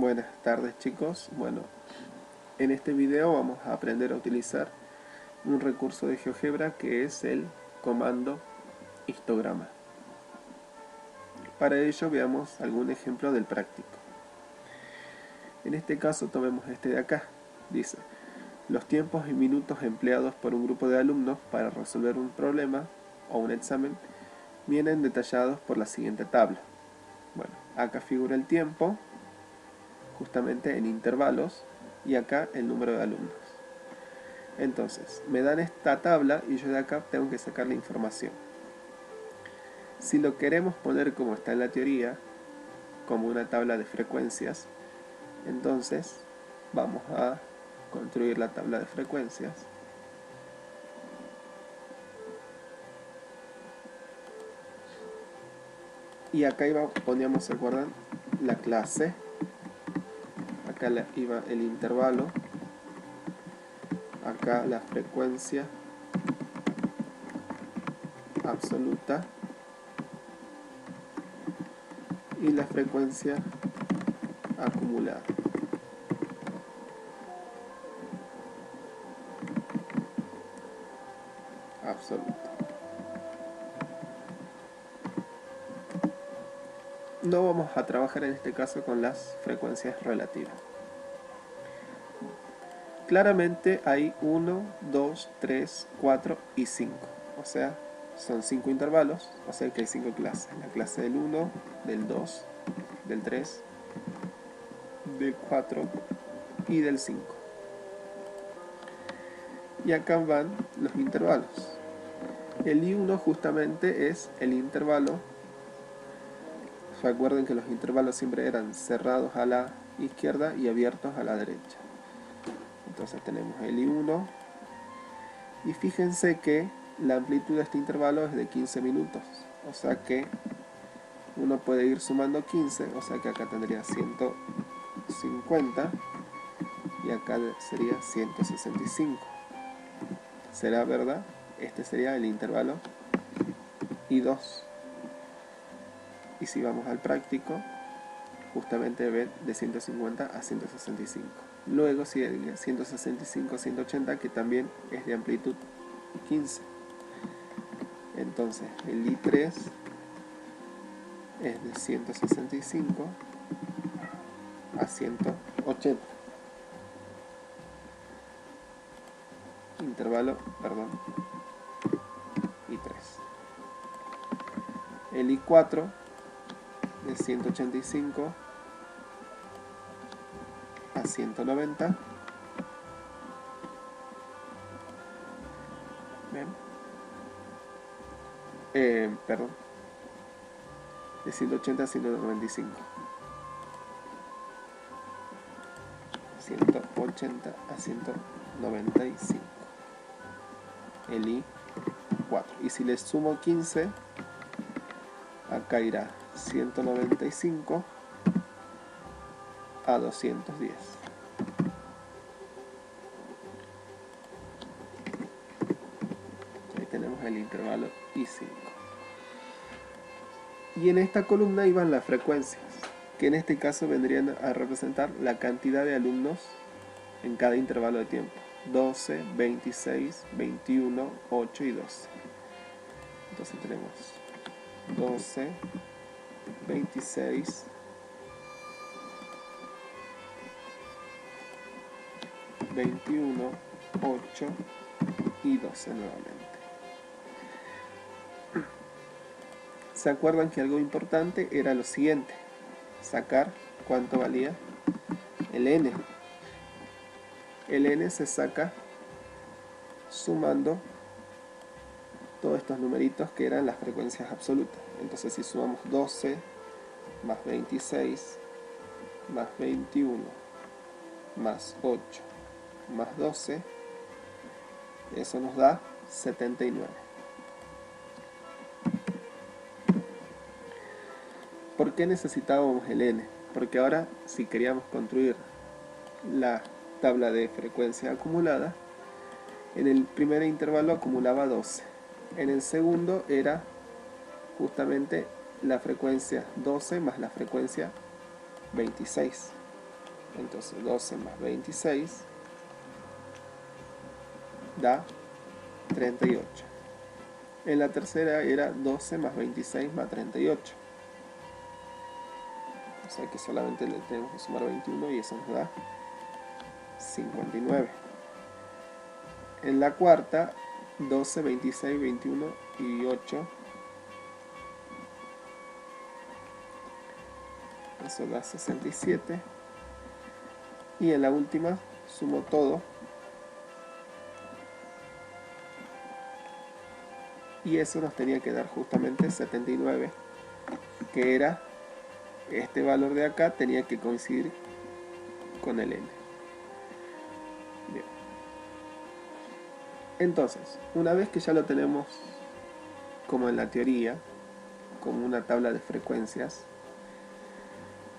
Buenas tardes chicos. Bueno, en este video vamos a aprender a utilizar un recurso de GeoGebra que es el comando histograma. Para ello veamos algún ejemplo del práctico. En este caso tomemos este de acá. Dice, los tiempos y minutos empleados por un grupo de alumnos para resolver un problema o un examen vienen detallados por la siguiente tabla. Bueno, acá figura el tiempo, justamente en intervalos, y acá el número de alumnos. Entonces, me dan esta tabla y yo de acá tengo que sacar la información. Si lo queremos poner como está en la teoría, como una tabla de frecuencias, entonces vamos a construir la tabla de frecuencias. Y acá poníamos, ¿se acuerdan? La clase. Acá iba el intervalo. Acá la frecuencia absoluta. Y la frecuencia acumulada. Absoluta. No vamos a trabajar en este caso con las frecuencias relativas. Claramente hay 1, 2, 3, 4 y 5. O sea, son 5 intervalos, o sea que hay 5 clases. La clase del 1, del 2, del 3, del 4 y del 5. Y acá van los intervalos. El I1 justamente es el intervalo. Recuerden que los intervalos siempre eran cerrados a la izquierda y abiertos a la derecha. Entonces tenemos el I1 y fíjense que la amplitud de este intervalo es de 15 minutos. O sea que uno puede ir sumando 15, o sea que acá tendría 150 y acá sería 165. ¿Será verdad? Este sería el intervalo I2. Y si vamos al práctico, justamente ven de 150 a 165. Luego sigue 165 a 180, que también es de amplitud 15. Entonces el I3 es de 165 a 180. Intervalo, perdón, I3. El I4 de 185 a 190. ¿Ven? Perdón. De 180 a 195. 180 a 195. El I4. Y si le sumo 15, acá irá 195 a 210. Ahí tenemos el intervalo I5. Y en esta columna iban las frecuencias, que en este caso vendrían a representar la cantidad de alumnos en cada intervalo de tiempo. 12, 26, 21, 8 y 12. Entonces tenemos 12, 26, 21, 8 y 12 nuevamente. ¿Se acuerdan que algo importante era lo siguiente? Sacar cuánto valía el n. El n se saca sumando todos estos numeritos que eran las frecuencias absolutas. Entonces si sumamos 12 más 26 más 21 más 8 más 12, eso nos da 79. ¿Por qué necesitábamos el n? Porque ahora, si queríamos construir la tabla de frecuencia acumulada, en el primer intervalo acumulaba 12. En el segundo era justamente la frecuencia 12 más la frecuencia 26. Entonces 12 más 26 da 38. En la tercera era 12 más 26 más 38. O sea que solamente le tenemos que sumar 21 y eso nos da 59. En la cuarta, 12, 26, 21 y 8. Eso da 67. Y en la última sumo todo. Y eso nos tenía que dar justamente 79. Que era este valor de acá, tenía que coincidir con el n. Bien. Entonces, una vez que ya lo tenemos como en la teoría, como una tabla de frecuencias,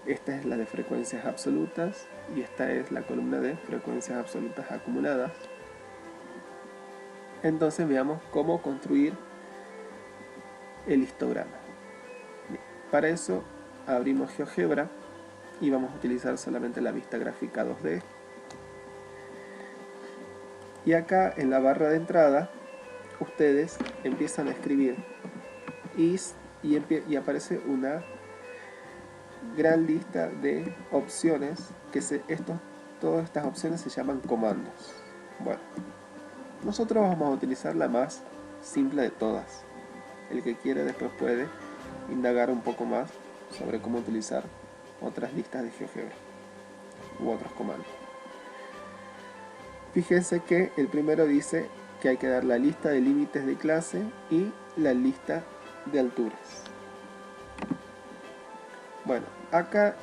esta es la de frecuencias absolutas y esta es la columna de frecuencias absolutas acumuladas. Entonces veamos cómo construir el histograma. Bien. Para eso abrimos GeoGebra y vamos a utilizar solamente la vista gráfica 2D. Y acá en la barra de entrada ustedes empiezan a escribir is y aparece una gran lista de opciones que todas estas opciones se llaman comandos. Bueno, nosotros vamos a utilizar la más simple de todas. El que quiere después puede indagar un poco más sobre cómo utilizar otras listas de GeoGebra u otros comandos. Fíjense que el primero dice que hay que dar la lista de límites de clase y la lista de alturas. Bueno, acá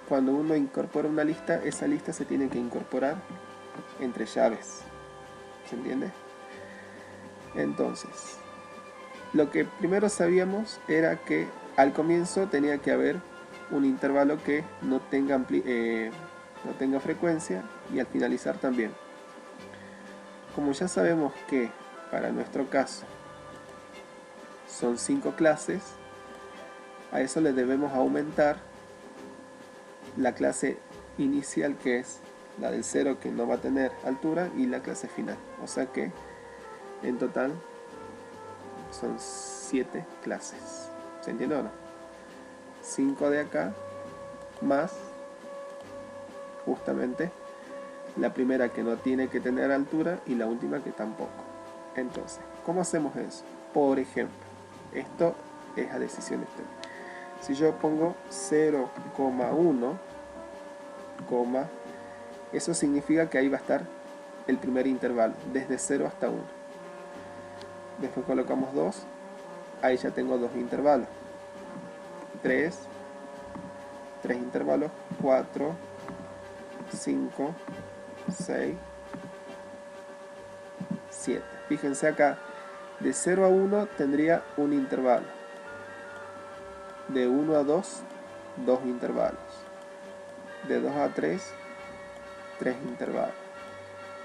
cuando uno incorpora una lista, esa lista se tiene que incorporar entre llaves. ¿Se entiende? Entonces, lo que primero sabíamos era que al comienzo tenía que haber un intervalo que no tenga frecuencia y al finalizar también. Como ya sabemos que para nuestro caso son 5 clases, a eso le debemos aumentar la clase inicial, que es la del 0, que no va a tener altura, y la clase final. O sea que en total son 7 clases. ¿Se entiende o no? 5 de acá más justamente la primera que no tiene que tener altura y la última que tampoco. Entonces, ¿cómo hacemos eso? Por ejemplo, esto es a decisión de ustedes. Si yo pongo 0,1, eso significa que ahí va a estar el primer intervalo, desde 0 hasta 1. Después colocamos 2, ahí ya tengo 2 intervalos. 3 intervalos, 4, 5, 6, 7. Fíjense acá, de 0 a 1 tendría un intervalo. De 1 a 2, 2 intervalos. De 2 a 3, 3 intervalos.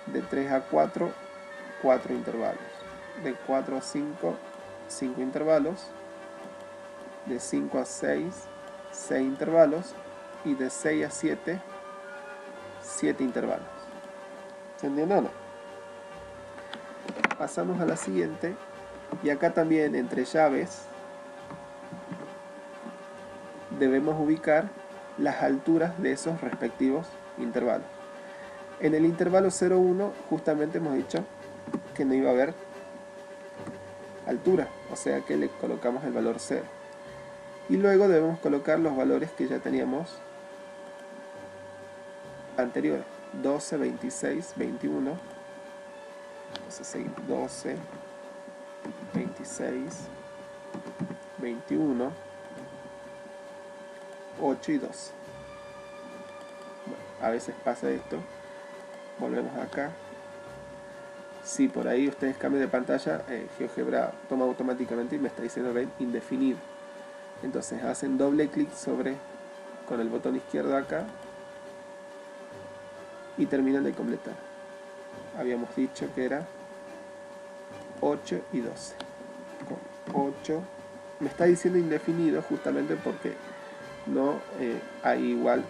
De 3 a 4, 4 intervalos. De 4 a 5, 5 intervalos. De 5 a 6, 6 intervalos. Y de 6 a 7, 7 intervalos. ¿Se entiende o no? Pasamos a la siguiente. Y acá también entre llaves debemos ubicar las alturas de esos respectivos intervalos. En el intervalo 0,1 justamente hemos dicho que no iba a haber altura, o sea que le colocamos el valor 0. Y luego debemos colocar los valores que ya teníamos anteriores: 12, 26, 21. Entonces seguimos: 12, 26, 21, 8 y 12. Bueno, a veces pasa esto. Volvemos acá. Si por ahí ustedes cambian de pantalla, GeoGebra toma automáticamente y me está diciendo ven indefinido. Entonces hacen doble clic con el botón izquierdo acá y terminan de completar. Habíamos dicho que era 8 y 12. Con 8 me está diciendo indefinido justamente porque no hay igual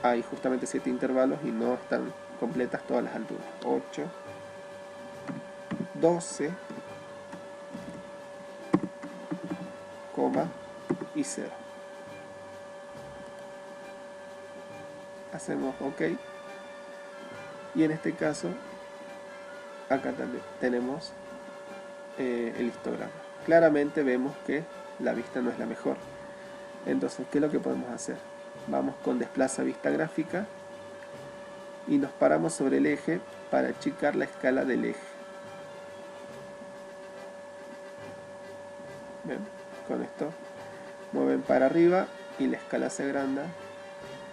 hay justamente 7 intervalos y no están completas todas las alturas. 8, 12, coma y 0. Hacemos OK. Y en este caso, acá también tenemos el histograma. Claramente vemos que la vista no es la mejor. Entonces, ¿qué es lo que podemos hacer? Vamos con desplaza vista gráfica y nos paramos sobre el eje para achicar la escala del eje. Bien, con esto mueven para arriba y la escala se agranda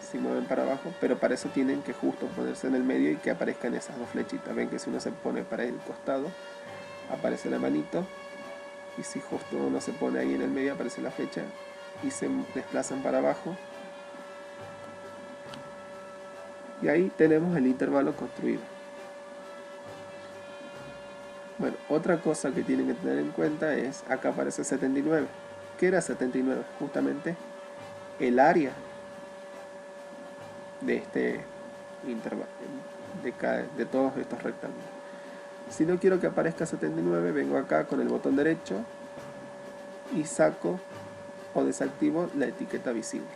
si mueven para abajo, pero para eso tienen que justo ponerse en el medio y que aparezcan esas dos flechitas. Ven que si uno se pone para el costado aparece la manito, y si justo uno se pone ahí en el medio aparece la flecha y se desplazan para abajo, y ahí tenemos el intervalo construido. Bueno, otra cosa que tienen que tener en cuenta es, acá aparece 79. ¿Qué era 79? Justamente el área de este intervalo, de todos estos rectángulos. Si no quiero que aparezca 79, vengo acá con el botón derecho y saco o desactivo la etiqueta visible.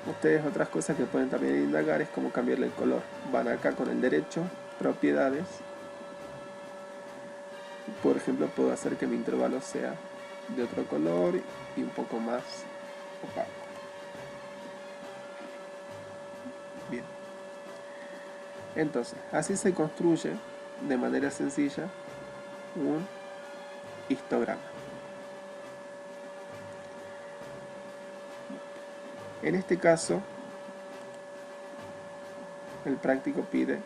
Ustedes, otras cosas que pueden también indagar es cómo cambiarle el color. Van acá con el derecho, propiedades. Por ejemplo, puedo hacer que mi intervalo sea de otro color y un poco más opaco. Bien. Entonces, así se construye de manera sencilla un histograma. En este caso, el práctico pide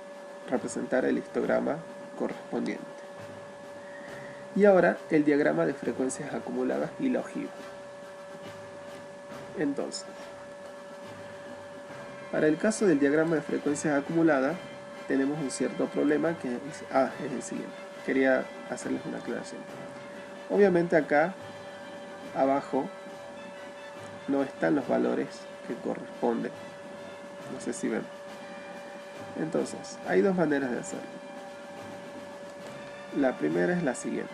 representar el histograma correspondiente. Y ahora el diagrama de frecuencias acumuladas y la ojiva. Entonces, para el caso del diagrama de frecuencias acumuladas, tenemos un cierto problema que es el siguiente. Quería hacerles una aclaración. Obviamente acá abajo no están los valores que corresponden. No sé si ven. Entonces, hay dos maneras de hacerlo. La primera es la siguiente.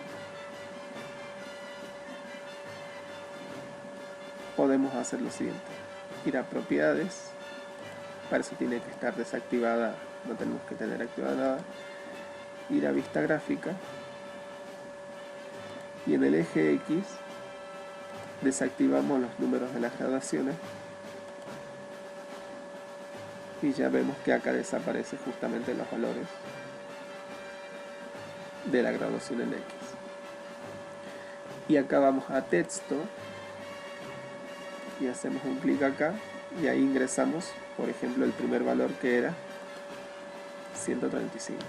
Podemos hacer lo siguiente. Ir a propiedades. Para eso tiene que estar desactivada, no tenemos que tener activada nada. Ir a vista gráfica. Y en el eje X desactivamos los números de las graduaciones. Y ya vemos que acá desaparecen justamente los valores de la graduación en X. Y acá vamos a texto y hacemos un clic acá y ahí ingresamos, por ejemplo, el primer valor que era 135.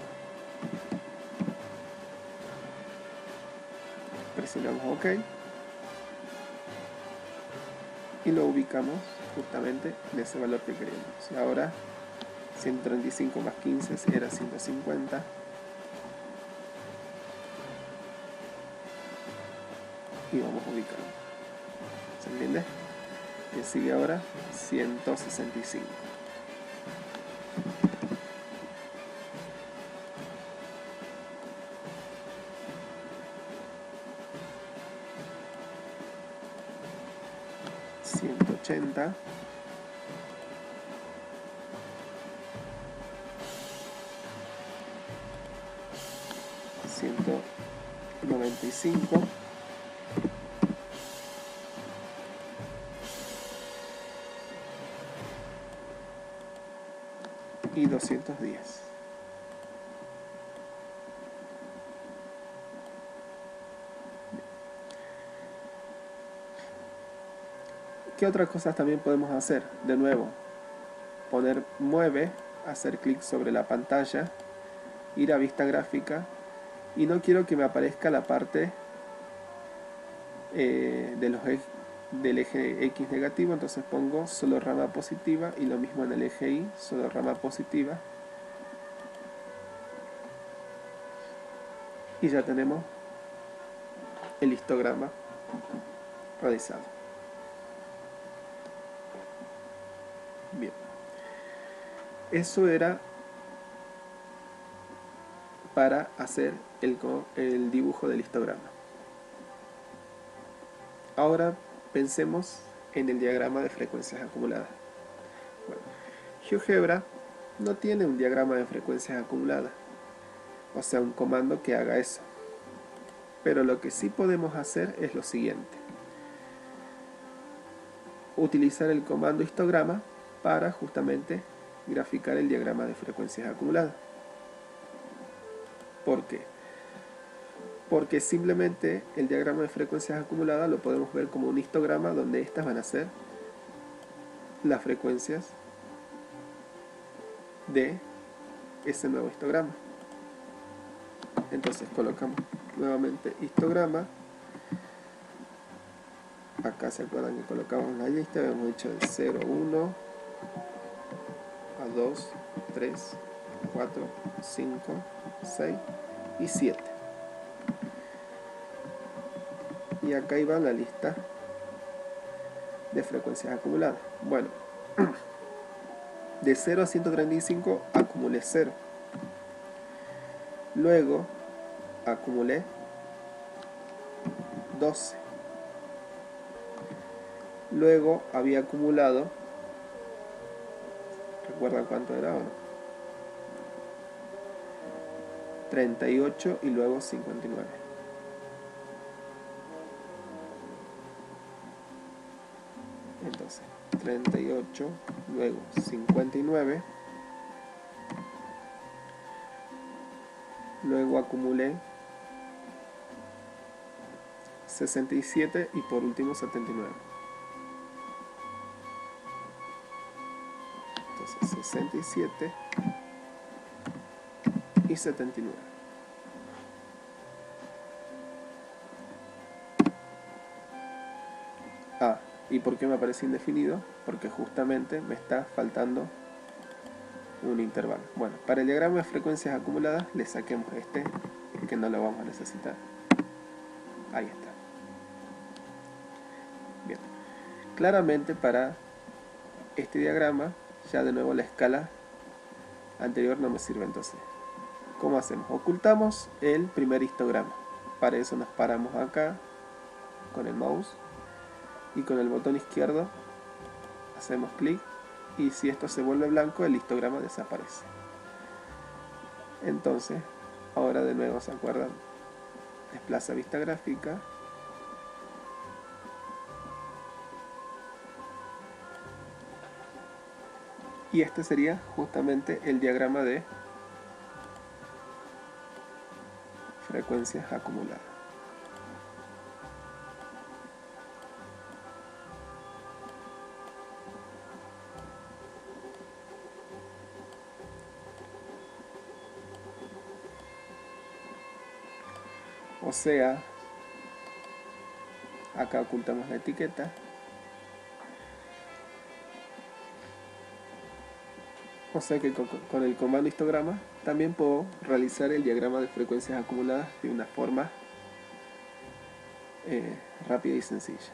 Presionamos OK y lo ubicamos justamente en ese valor que queremos. Y ahora 135 más 15 era 150. Y vamos ubicando. ¿Se entiende? Que sigue ahora 165. $180. $195. Y 210. ¿Qué otras cosas también podemos hacer? De nuevo, poner mueve, hacer clic sobre la pantalla, ir a vista gráfica, y no quiero que me aparezca la parte del eje X negativo, entonces pongo solo rama positiva, y lo mismo en el eje Y, solo rama positiva, y ya tenemos el histograma realizado. Bien, eso era para hacer el dibujo del histograma. Ahora pensemos en el diagrama de frecuencias acumuladas. Bueno, GeoGebra no tiene un diagrama de frecuencias acumuladas, o sea, un comando que haga eso. Pero lo que sí podemos hacer es lo siguiente: utilizar el comando histograma para justamente graficar el diagrama de frecuencias acumuladas. ¿Por qué? Porque simplemente el diagrama de frecuencias acumuladas lo podemos ver como un histograma donde estas van a ser las frecuencias de ese nuevo histograma. Entonces colocamos nuevamente histograma. Acá se acuerdan que colocamos la lista, habíamos hecho de 0, 1 a 2, 3, 4, 5, 6 y 7. Y acá iba la lista de frecuencias acumuladas. Bueno, de 0 a 135 acumulé 0. Luego acumulé 12. Luego había acumulado, ¿recuerdan cuánto era o no? 38 y luego 59. Entonces, 38, luego 59, luego acumulé 67 y por último 79. Entonces, 67 y 79. Ah, ¿y por qué me aparece indefinido? Porque justamente me está faltando un intervalo. Bueno, para el diagrama de frecuencias acumuladas le saquemos este, que no lo vamos a necesitar. Ahí está. Bien. Claramente para este diagrama, ya de nuevo la escala anterior no me sirve. Entonces, ¿cómo hacemos? Ocultamos el primer histograma. Para eso nos paramos acá con el mouse y con el botón izquierdo hacemos clic, y si esto se vuelve blanco el histograma desaparece. Entonces ahora de nuevo, ¿se acuerdan? Desplaza vista gráfica, y este sería justamente el diagrama de frecuencias acumuladas. O sea, acá ocultamos la etiqueta. O sea que con el comando histograma también puedo realizar el diagrama de frecuencias acumuladas de una forma rápida y sencilla.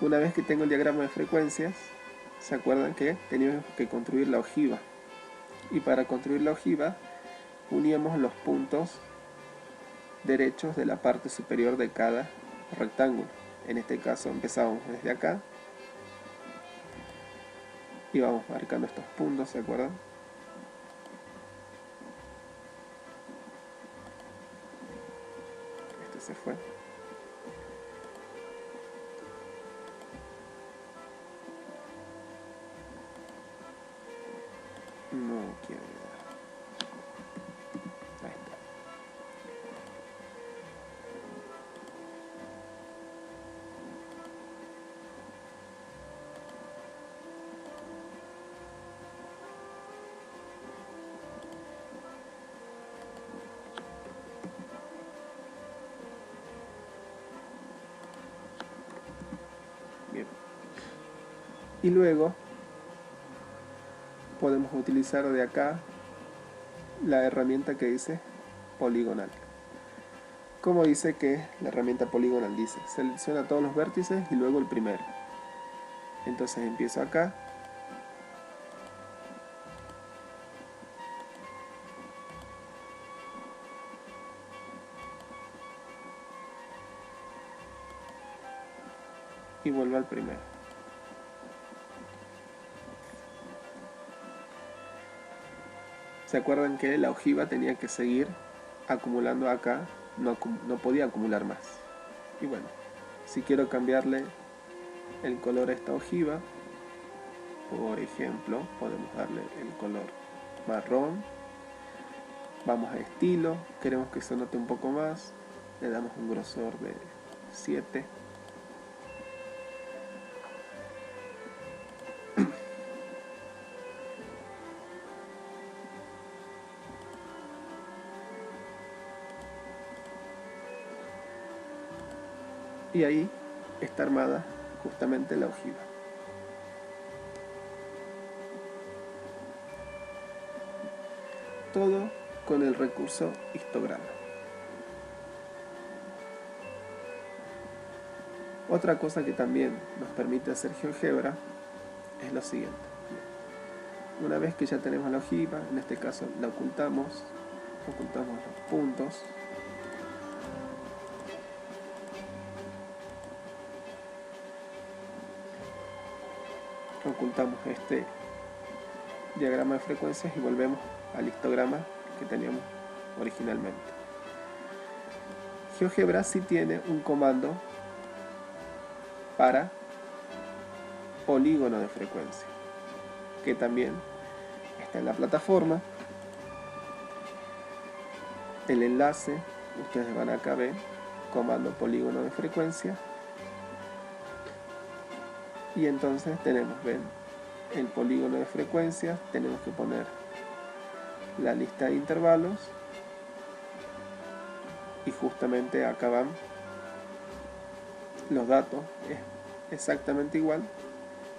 Una vez que tengo el diagrama de frecuencias, ¿se acuerdan que teníamos que construir la ojiva? Y para construir la ojiva uníamos los puntos derechos de la parte superior de cada rectángulo. En este caso empezamos desde acá y vamos marcando estos puntos, ¿se acuerdan? Este se fue. No quiero ayudar. Ahí está. Bien. Y luego podemos utilizar de acá la herramienta que dice poligonal. Como dice que la herramienta poligonal dice, selecciona todos los vértices y luego el primero. Entonces empiezo acá y vuelvo al primero. ¿Se acuerdan que la ojiva tenía que seguir acumulando acá? No podía acumular más. Y bueno, si quiero cambiarle el color a esta ojiva, por ejemplo, podemos darle el color marrón. Vamos a estilo, queremos que se note un poco más, le damos un grosor de 7. Y ahí está armada justamente la ojiva. Todo con el recurso histograma. Otra cosa que también nos permite hacer GeoGebra es lo siguiente. Una vez que ya tenemos la ojiva, en este caso la ocultamos los puntos. Ocultamos este diagrama de frecuencias y volvemos al histograma que teníamos originalmente. GeoGebra sí tiene un comando para polígono de frecuencia, que también está en la plataforma. El enlace, ustedes van acá a ver, comando polígono de frecuencia, y entonces tenemos, ven, el polígono de frecuencia, tenemos que poner la lista de intervalos, y justamente acá van los datos, es exactamente igual,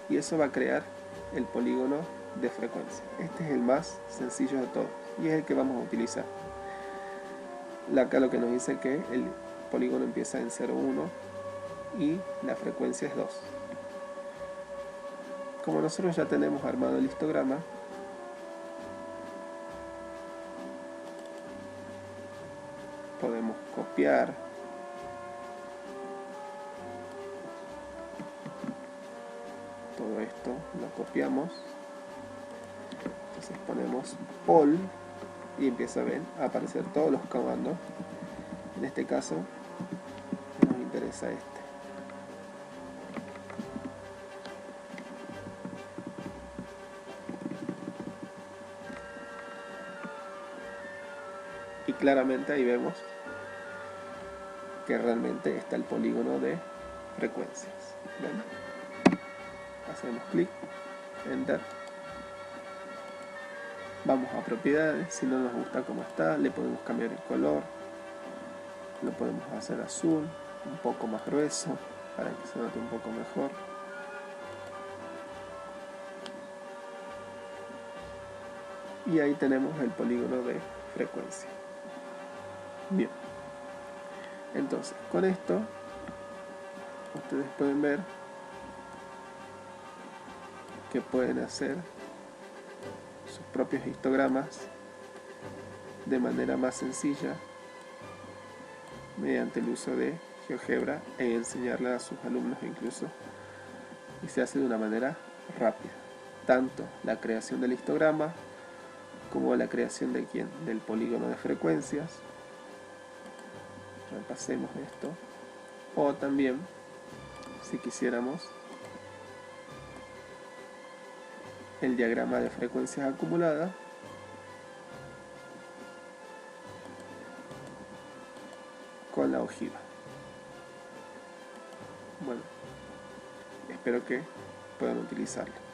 y eso va a crear el polígono de frecuencia. Este es el más sencillo de todos y es el que vamos a utilizar. Acá lo que nos dice que el polígono empieza en 0,1 y la frecuencia es 2. Como nosotros ya tenemos armado el histograma, podemos copiar todo esto, lo copiamos, entonces ponemos pol y empieza a aparecer todos los comandos. En este caso nos interesa este. Y claramente ahí vemos que realmente está el polígono de frecuencias. ¿Ven? Hacemos clic, enter. Vamos a propiedades, si no nos gusta como está, le podemos cambiar el color, lo podemos hacer azul, un poco más grueso, para que se note un poco mejor. Y ahí tenemos el polígono de frecuencia. Bien, entonces con esto ustedes pueden ver que pueden hacer sus propios histogramas de manera más sencilla mediante el uso de GeoGebra e enseñarle a sus alumnos incluso, y se hace de una manera rápida, tanto la creación del histograma como la creación del polígono de frecuencias. Repasemos esto, o también si quisiéramos el diagrama de frecuencias acumuladas, con la ojiva. Bueno, espero que puedan utilizarlo.